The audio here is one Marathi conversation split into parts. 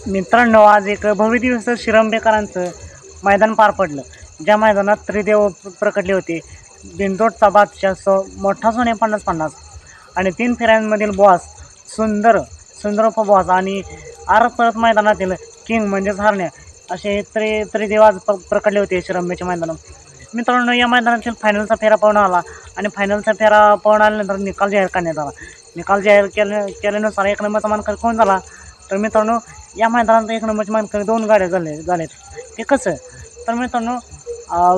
मित्रांनो, आज एक भव्य दिवस शिरंबेकरांचं मैदान पार पडलं. ज्या मैदानात त्रिदेव प्रकटले होते. बिनजोडचा बादशाह मोठा सोने 50-50 आणि 3 फेऱ्यांमधील बॉस सुंदर बॉस आणि परत मैदानातील किंग म्हणजेच हरण्या असे त्रिदेव आज प्रकटले होते शिरंबेच्या मैदानात. मित्रांनो, या मैदानातील फायनलचा फेरा पाहून आला आणि फायनलचा फेरा पाहून आल्यानंतर निकाल जाहीर करण्यात आला. निकाल जाहीर केल्यानुसार एक नंबरचा मानकरी कोण झाला? तर मित्रांनो, या मैदानात एक नंबरचे मानकरी 2 गाड्या झालेत. ते कसं? तर मित्रांनो,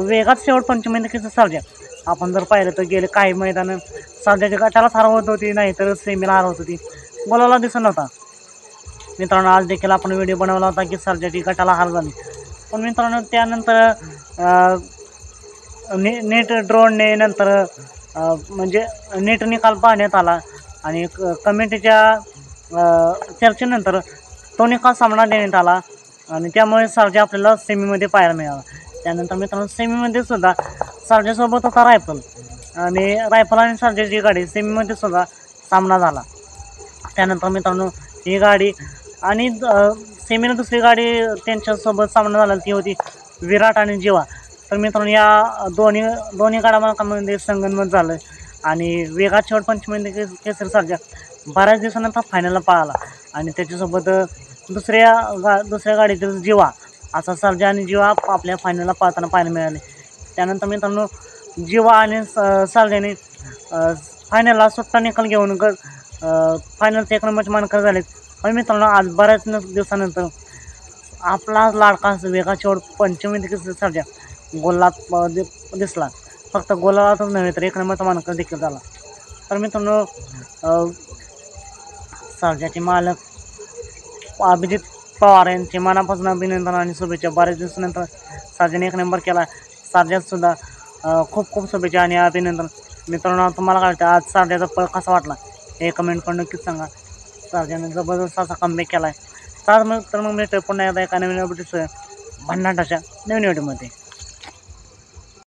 वेगात शेवट पंचमी कसं सर्जा. आपण जर पाहिलं तर गेले काही मैदानं सर्जाच्या गटालाच हरवत होती, नाही तर सेमीला हरवत होती, बोलायला दिसत नव्हता. मित्रांनो, आज देखील आपण व्हिडिओ बनवला होता की सर्जाची गटाला हार झाली. पण मित्रांनो, त्यानंतर नेट ड्रोनने नंतर म्हणजे नेट निकाल पाहण्यात आला आणि कमिटीच्या चर्चेनंतर तो निकाल सामना देण्यात आला आणि त्यामुळे सर्जा आपल्याला सेमीमध्ये पाहायला मिळाला. त्यानंतर मित्रांनो, सेमीमध्ये सुद्धा सर्जासोबत होता रायफल आणि सर्जाची गाडी सेमीमध्ये सुद्धा सामना झाला. त्यानंतर मित्रांनो, ही गाडी आणि सेमीला दुसरी गाडी त्यांच्यासोबत सामना झाला ती होती विराट आणि जीवा. तर मित्रांनो, या दोन्ही गाड्या मालकांमध्ये संगनमत झालं आणि वेगात शेवट पंचमीमध्ये केसरी सर्जा बऱ्याच दिवसानंतर फायनलला पळाला आणि त्याच्यासोबत दुसऱ्या गाडीतील जीवा असा सर्जा आणि जीवा आपल्या फायनलला पाहताना पाहायला मिळाले. त्यानंतर मित्रांनो, जीवा आणि सर्जाने फायनलला सुट्टा निकाल घेऊन फायनलचे 1 नंबरचे मानकरी झालेत. पण मित्रांनो, आज बऱ्याच दिवसानंतर आपला लाडका वेगात शेवट पंचमी देखील सर्जा गोलात दिसला. फक्त गोलातच नव्हे तर 1 नंबरचा मानकरी देखील झाला. तर मित्रांनो, सर्जाचे मालक अभिजित पवार यांचे मनापासून अभिनंदन आणि शुभेच्छा. बऱ्याच दिवसानंतर सर्जाने 1 नंबर केला. सर्जासुद्धा खूप खूप शुभेच्छा आणि अभिनंदन. मित्रांनो, तुम्हाला काय वाटतं आज सर्जाचा पळ कसा वाटला हे कमेंट करून नक्कीच सांगा. सर्जाने जबरदस्त असा कमबॅक केला आहे. तर मग मिळतोय पुन्हा एकदा एका नवीन अपडेट्स भन्नाटाच्या नवीन व्हिडिओमध्ये.